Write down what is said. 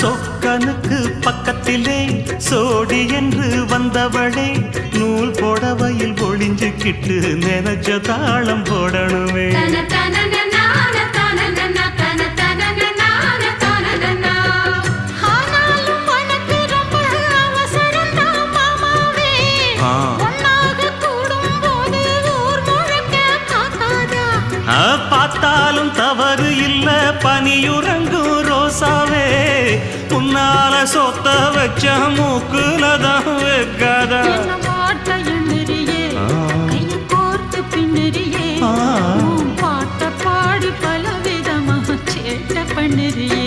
சொக்கனுக்கு பக்கத்திலே சோடி என்று வந்தவளே நூல் புடவையில் ஒளிஞ்சுக்கிட்டு நினைச்ச தாளம் போடணுமே. பார்த்தாலும் தவறு இல்ல பனியுறங்கும் ரோசாவே உன்னால சொத்த வச்ச மூக்குலதான் வைக்காதா. பாட்ட பாடி பல விதமா சேட்ட பண்ணுறியே.